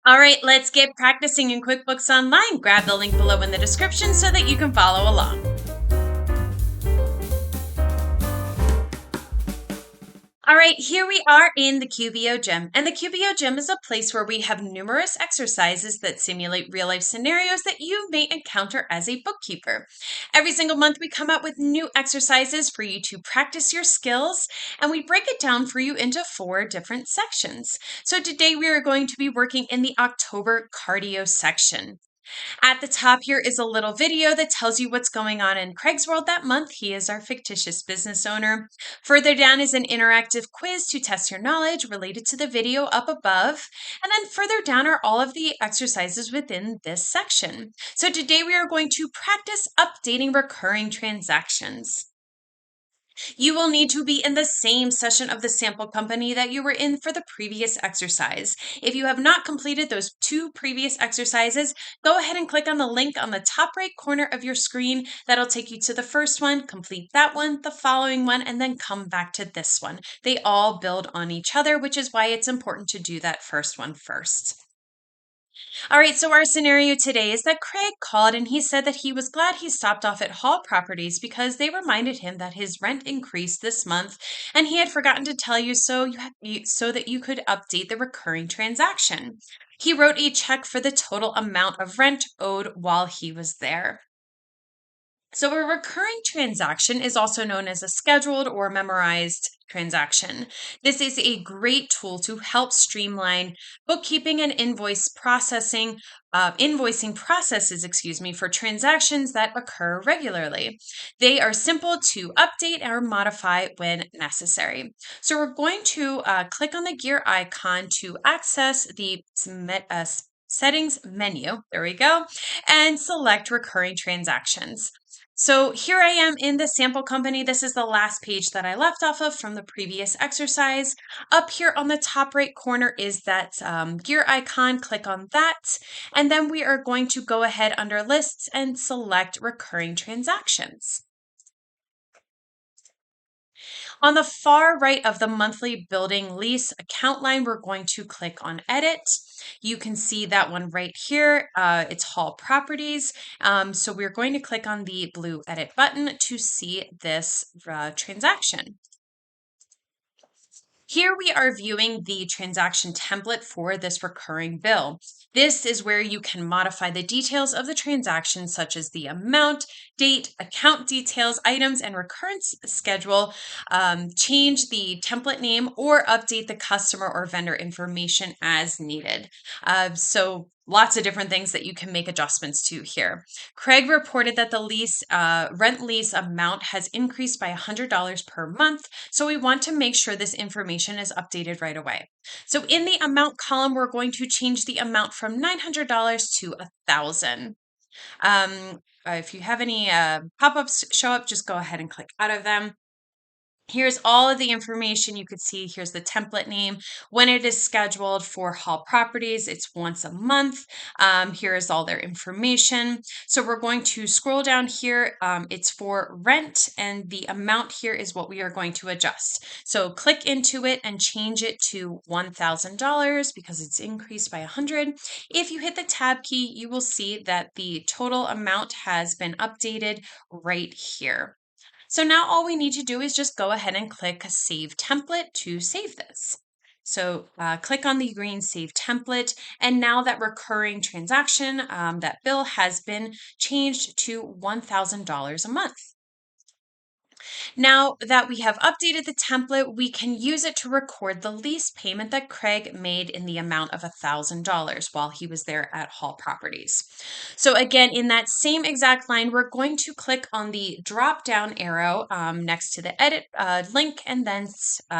All right, let's get practicing in QuickBooks Online. Grab the link below in the description so that you can follow along. All right, here we are in the QBO Gym. And the QBO Gym is a place where we have numerous exercises that simulate real-life scenarios that you may encounter as a bookkeeper. Every single month, we come out with new exercises for you to practice your skills, and we break it down for you into 4 different sections. So today, we are going to be working in the October cardio section. At the top here is a little video that tells you what's going on in Craig's world that month. He is our fictitious business owner. Further down is an interactive quiz to test your knowledge related to the video up above. And then further down are all of the exercises within this section. So today we are going to practice updating recurring transactions. You will need to be in the same session of the sample company that you were in for the previous exercise. If you have not completed those 2 previous exercises, go ahead and click on the link on the top right corner of your screen. That'll take you to the first one, complete that one, the following one, and then come back to this one. They all build on each other, which is why it's important to do that first one first. All right, so our scenario today is that Craig called and he said that he was glad he stopped off at Hall Properties because they reminded him that his rent increased this month and he had forgotten to tell you so that you could update the recurring transaction. He wrote a check for the total amount of rent owed while he was there. So, a recurring transaction is also known as a scheduled or memorized transaction. This is a great tool to help streamline bookkeeping and invoicing processes, for transactions that occur regularly. They are simple to update or modify when necessary. So, we're going to click on the gear icon to access the settings menu. There we go. And select recurring transactions. So here I am in the sample company. This is the last page that I left off of from the previous exercise. Up here on the top right corner is that gear icon. Click on that. And then we are going to go ahead under lists and select recurring transactions. On the far right of the monthly building lease account line, we're going to click on edit. You can see that one right here. It's Hall Properties. So we're going to click on the blue edit button to see this transaction. Here we are viewing the transaction template for this recurring bill. This is where you can modify the details of the transaction, such as the amount, date, account details, items, and recurrence schedule, change the template name, or update the customer or vendor information as needed. So lots of different things that you can make adjustments to here. Craig reported that the rent lease amount has increased by $100 per month, so we want to make sure this information is updated right away. So in the amount column, we're going to change the amount from $900 to $1,000. If you have any pop-ups show up, just go ahead and click out of them. Here's all of the information you could see. Here's the template name. When it is scheduled for Hall Properties, it's once a month. Here's all their information. So we're going to scroll down here. It's for rent, and the amount here is what we are going to adjust. So click into it and change it to $1,000 because it's increased by 100. If you hit the tab key, you will see that the total amount has been updated right here. So now all we need to do is just go ahead and click Save Template to save this. So click on the green Save Template, and now that recurring transaction, that bill has been changed to $1,000 a month. Now that we have updated the template, we can use it to record the lease payment that Craig made in the amount of $1,000 while he was there at Hall Properties. So again, in that same exact line, we're going to click on the drop-down arrow next to the edit link and then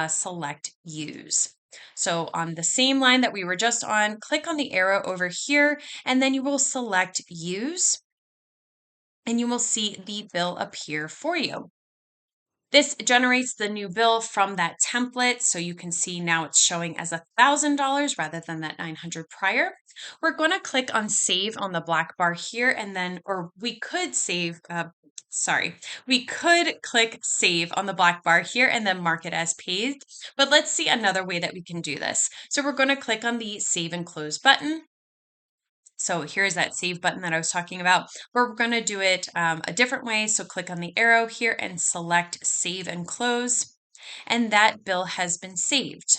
select Use. So on the same line that we were just on, click on the arrow over here, and then you will select Use, and you will see the bill appear for you. This generates the new bill from that template. So you can see now it's showing as $1,000 rather than that $900 prior. We're going to click on save on the black bar here, and then, or we could we could click save on the black bar here and then mark it as paid. But let's see another way that we can do this. So we're going to click on the save and close button. So here's that save button that I was talking about. We're going to do it a different way. So click on the arrow here and select save and close. And that bill has been saved.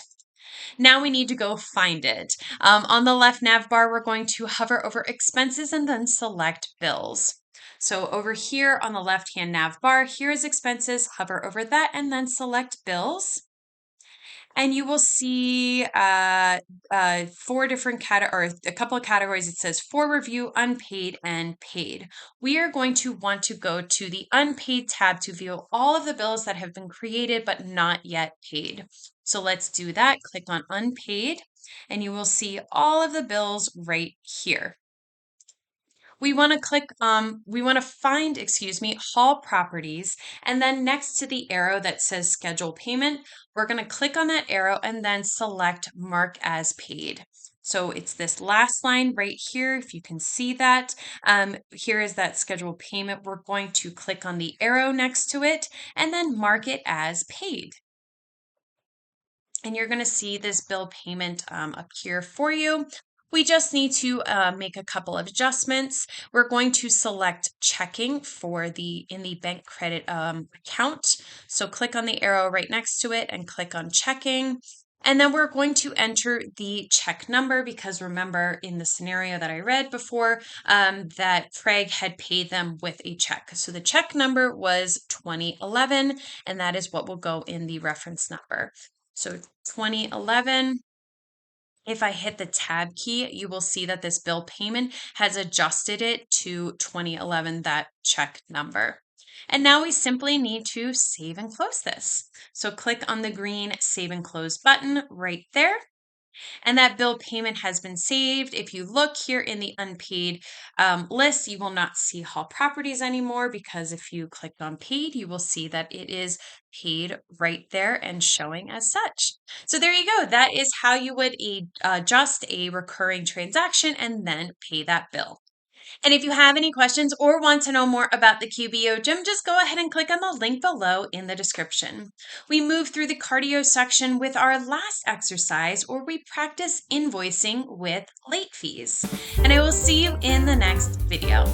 Now we need to go find it. On the left nav bar, we're going to hover over expenses and then select bills. So over here on the left-hand nav bar, here is expenses, hover over that and then select bills. And you will see four different or a couple of categories. It says for review, unpaid, and paid. We are going to want to go to the unpaid tab to view all of the bills that have been created but not yet paid. So let's do that. Click on unpaid, and you will see all of the bills right here. We want to find, Hall Properties, and then next to the arrow that says schedule payment, we're going to click on that arrow and then select mark as paid. So it's this last line right here, if you can see that. Here is that schedule payment. We're going to click on the arrow next to it and then mark it as paid. And you're going to see this bill payment appear for you. We just need to make a couple of adjustments. We're going to select checking in the bank credit account. So click on the arrow right next to it and click on checking. And then we're going to enter the check number because remember in the scenario that I read before that Craig had paid them with a check. So the check number was 2011, and that is what will go in the reference number. So 2011. If I hit the tab key, you will see that this bill payment has adjusted it to 2011, that check number. And now we simply need to save and close this. So click on the green save and close button right there. And that bill payment has been saved. If you look here in the unpaid list, you will not see Hall Properties anymore because if you clicked on paid, you will see that it is paid right there and showing as such. So there you go. That is how you would adjust a recurring transaction and then pay that bill. And if you have any questions or want to know more about the QBO gym, just go ahead and click on the link below in the description. We move through the cardio section with our last exercise where we practice invoicing with late fees. And I will see you in the next video.